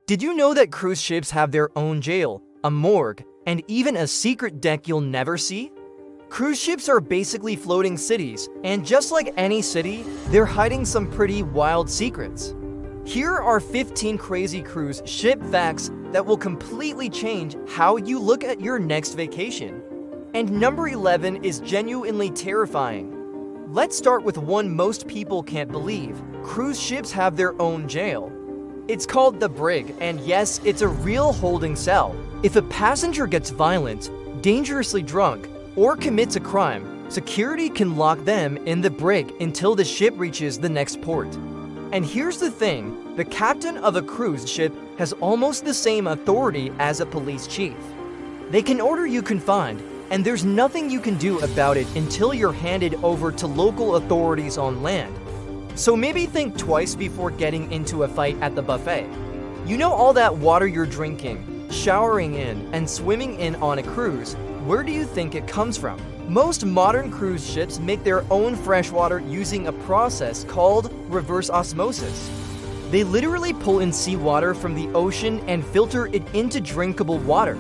Did you know that cruise ships have their own jail, a morgue, and even a secret deck you'll never see? Cruise ships are basically floating cities, and just like any city, they're hiding some pretty wild secrets. Here are 15 crazy cruise ship facts that will completely change how you look at your next vacation. And number 11 is genuinely terrifying. Let's start with one most people can't believe. Cruise ships have their own jail. It's called the brig, and yes, it's a real holding cell. If a passenger gets violent, dangerously drunk, or commits a crime, security can lock them in the brig until the ship reaches the next port. And here's the thing, the captain of a cruise ship has almost the same authority as a police chief. They can order you confined, and there's nothing you can do about it until you're handed over to local authorities on land. So maybe think twice before getting into a fight at the buffet. You know all that water you're drinking, showering in, and swimming in on a cruise, where do you think it comes from? Most modern cruise ships make their own fresh water using a process called reverse osmosis. They literally pull in seawater from the ocean and filter it into drinkable water.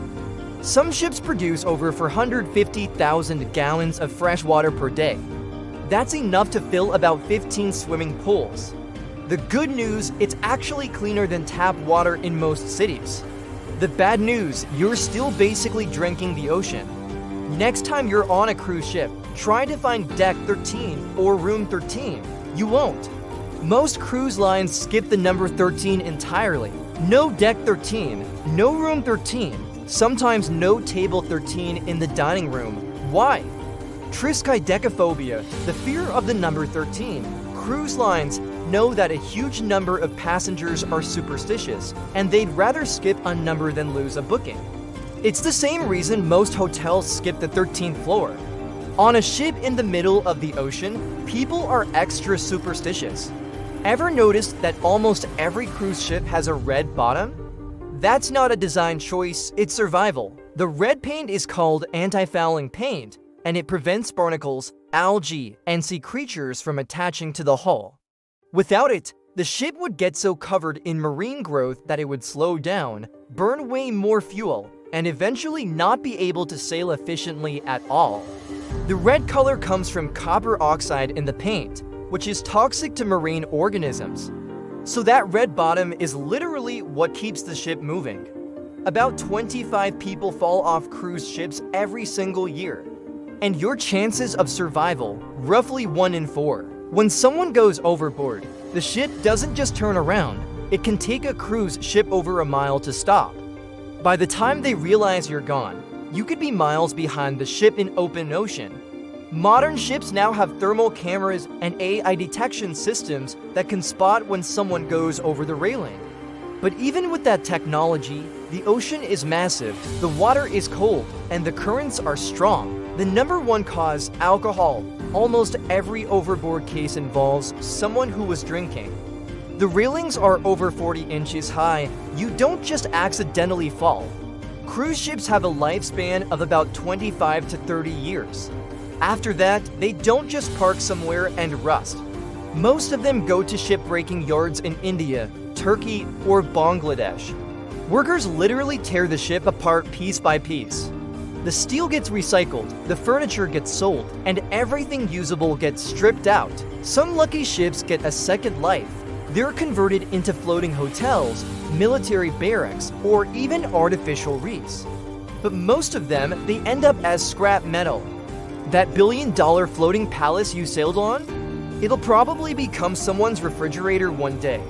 Some ships produce over 450,000 gallons of fresh water per day. That's enough to fill about 15 swimming pools. The good news, it's actually cleaner than tap water in most cities. The bad news, you're still basically drinking the ocean. Next time you're on a cruise ship, try to find deck 13 or room 13. You won't. Most cruise lines skip the number 13 entirely. No deck 13, no room 13, sometimes no table 13 in the dining room. Why? Triskaidekaphobia, the fear of the number 13. Cruise lines know that a huge number of passengers are superstitious, and they'd rather skip a number than lose a booking. It's the same reason most hotels skip the 13th floor. On a ship in the middle of the ocean, people are extra superstitious. Ever noticed that almost every cruise ship has a red bottom? That's not a design choice, it's survival. The red paint is called anti-fouling paint, and it prevents barnacles, algae, and sea creatures from attaching to the hull. Without it, the ship would get so covered in marine growth that it would slow down, burn way more fuel, and eventually not be able to sail efficiently at all. The red color comes from copper oxide in the paint, which is toxic to marine organisms. So that red bottom is literally what keeps the ship moving. About 25 people fall off cruise ships every single year. And your chances of survival, roughly 1 in 4. When someone goes overboard, the ship doesn't just turn around, it can take a cruise ship over a mile to stop. By the time they realize you're gone, you could be miles behind the ship in open ocean. Modern ships now have thermal cameras and AI detection systems that can spot when someone goes over the railing. But even with that technology, the ocean is massive, the water is cold, and the currents are strong. The number one cause, alcohol. Almost every overboard case involves someone who was drinking. The railings are over 40 inches high. You don't just accidentally fall. Cruise ships have a lifespan of about 25 to 30 years. After that, they don't just park somewhere and rust. Most of them go to shipbreaking yards in India, Turkey, or Bangladesh. Workers literally tear the ship apart piece by piece. The steel gets recycled, the furniture gets sold, and everything usable gets stripped out. Some lucky ships get a second life. They're converted into floating hotels, military barracks, or even artificial reefs. But most of them, they end up as scrap metal. That billion-dollar floating palace you sailed on? It'll probably become someone's refrigerator one day.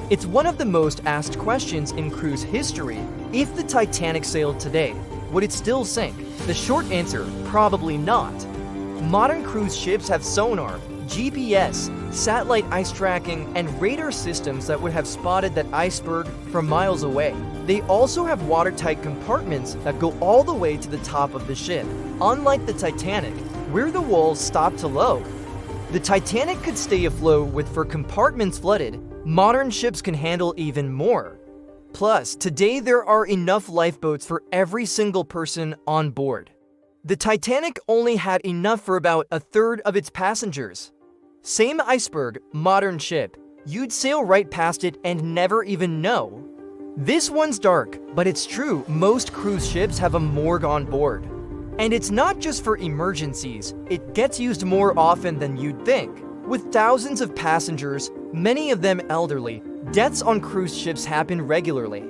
It's one of the most asked questions in cruise history. If the Titanic sailed today, would it still sink? The short answer, probably not. Modern cruise ships have sonar, GPS, satellite ice tracking, and radar systems that would have spotted that iceberg from miles away. They also have watertight compartments that go all the way to the top of the ship, unlike the Titanic, where the walls stop to low. The Titanic could stay afloat with 4 compartments flooded. Modern ships can handle even more. Plus, today there are enough lifeboats for every single person on board. The Titanic only had enough for about a third of its passengers. Same iceberg, modern ship. You'd sail right past it and never even know. This one's dark, but it's true, most cruise ships have a morgue on board. And it's not just for emergencies, it gets used more often than you'd think. With thousands of passengers, many of them elderly, deaths on cruise ships happen regularly.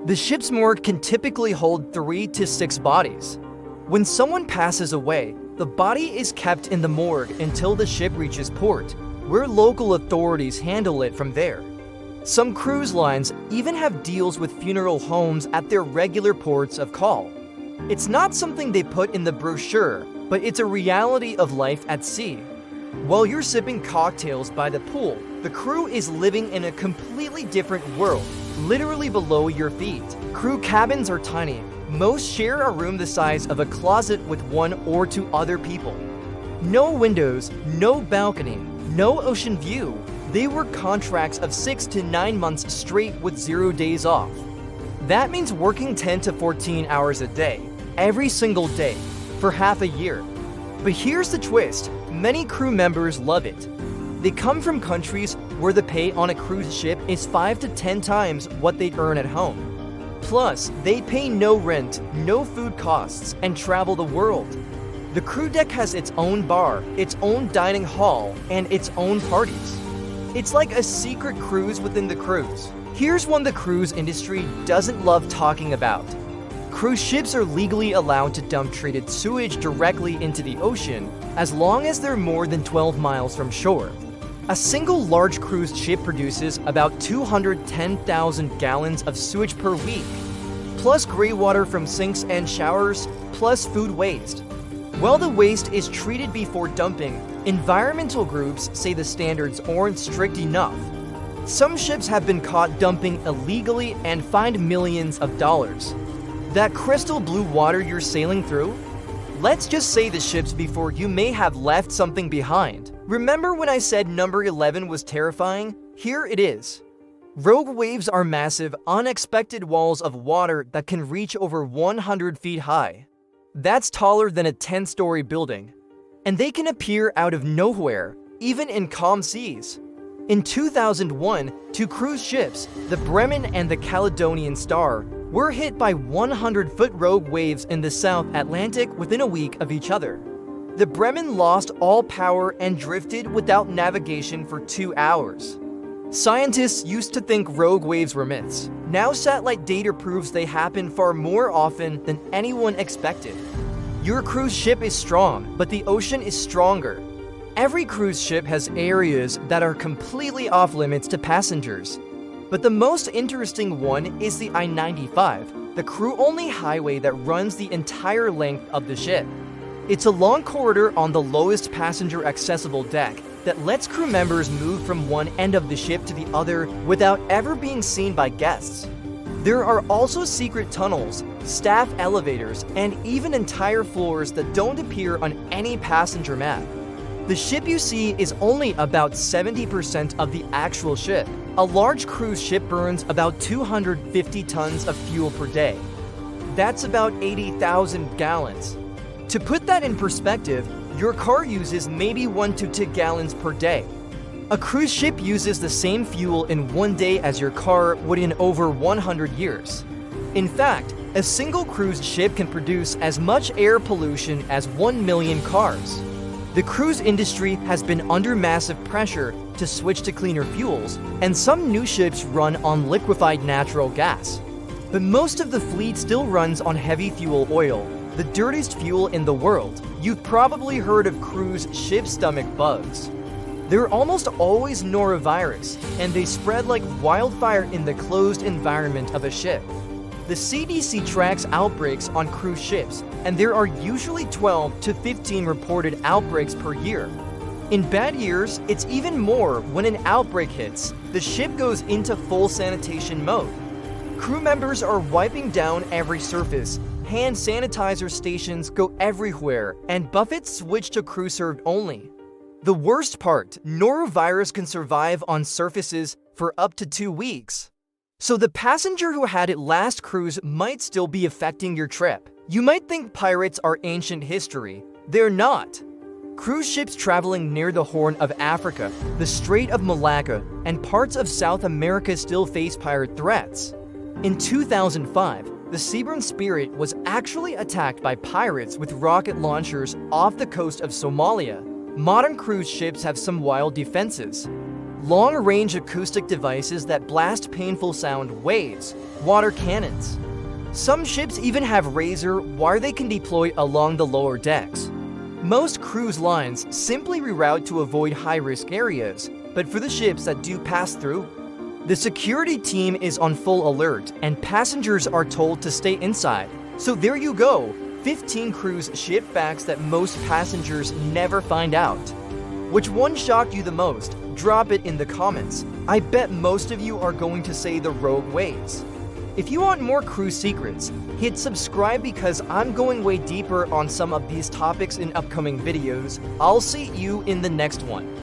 The ship's morgue can typically hold 3 to 6 bodies. When someone passes away, the body is kept in the morgue until the ship reaches port, where local authorities handle it from there. Some cruise lines even have deals with funeral homes at their regular ports of call. It's not something they put in the brochure, but it's a reality of life at sea. While you're sipping cocktails by the pool, the crew is living in a completely different world, literally below your feet. Crew cabins are tiny. Most share a room the size of a closet with 1 or 2 other people. No windows, no balcony, no ocean view. They work contracts of 6 to 9 months straight with 0 days off. That means working 10 to 14 hours a day, every single day, for half a year. But here's the twist, many crew members love it. They come from countries where the pay on a cruise ship is 5 to 10 times what they'd earn at home. Plus, they pay no rent, no food costs, and travel the world. The crew deck has its own bar, its own dining hall, and its own parties. It's like a secret cruise within the cruise. Here's one the cruise industry doesn't love talking about. Cruise ships are legally allowed to dump treated sewage directly into the ocean as long as they're more than 12 miles from shore. A single large cruise ship produces about 210,000 gallons of sewage per week, plus gray water from sinks and showers, plus food waste. While the waste is treated before dumping, environmental groups say the standards aren't strict enough. Some ships have been caught dumping illegally and fined millions of dollars. That crystal blue water you're sailing through? Let's just say the ships before you may have left something behind. Remember when I said number 11 was terrifying? Here it is. Rogue waves are massive, unexpected walls of water that can reach over 100 feet high. That's taller than a 10-story building. And they can appear out of nowhere, even in calm seas. In 2001, 2 cruise ships, the Bremen and the Caledonian Star, were hit by 100-foot rogue waves in the South Atlantic within a week of each other. The Bremen lost all power and drifted without navigation for 2 hours. Scientists used to think rogue waves were myths. Now satellite data proves they happen far more often than anyone expected. Your cruise ship is strong, but the ocean is stronger. Every cruise ship has areas that are completely off limits to passengers. But the most interesting one is the I-95, the crew-only highway that runs the entire length of the ship. It's a long corridor on the lowest passenger accessible deck that lets crew members move from one end of the ship to the other without ever being seen by guests. There are also secret tunnels, staff elevators, and even entire floors that don't appear on any passenger map. The ship you see is only about 70% of the actual ship. A large cruise ship burns about 250 tons of fuel per day. That's about 80,000 gallons. To put that in perspective, your car uses maybe 1 to 2 gallons per day. A cruise ship uses the same fuel in 1 day as your car would in over 100 years. In fact, a single cruise ship can produce as much air pollution as 1 million cars. The cruise industry has been under massive pressure to switch to cleaner fuels, and some new ships run on liquefied natural gas. But most of the fleet still runs on heavy fuel oil, the dirtiest fuel in the world. You've probably heard of cruise ship stomach bugs. They're almost always norovirus, and they spread like wildfire in the closed environment of a ship. The CDC tracks outbreaks on cruise ships, and there are usually 12 to 15 reported outbreaks per year. In bad years, it's even more. When an outbreak hits, the ship goes into full sanitation mode. Crew members are wiping down every surface, hand sanitizer stations go everywhere, and buffets switch to crew served only. The worst part, norovirus can survive on surfaces for up to 2 weeks. So the passenger who had it last cruise might still be affecting your trip. You might think pirates are ancient history. They're not. Cruise ships traveling near the Horn of Africa, the Strait of Malacca, and parts of South America still face pirate threats. In 2005, the Seabourn Spirit was actually attacked by pirates with rocket launchers off the coast of Somalia. Modern cruise ships have some wild defenses. Long-range acoustic devices that blast painful sound waves, water cannons. Some ships even have razor wire they can deploy along the lower decks. Most cruise lines simply reroute to avoid high-risk areas, but for the ships that do pass through, the security team is on full alert and passengers are told to stay inside. So there you go, 15 cruise ship facts that most passengers never find out. Which one shocked you the most? Drop it in the comments. I bet most of you are going to say the Rogue Waves. If you want more cruise secrets, hit subscribe because I'm going way deeper on some of these topics in upcoming videos. I'll see you in the next one.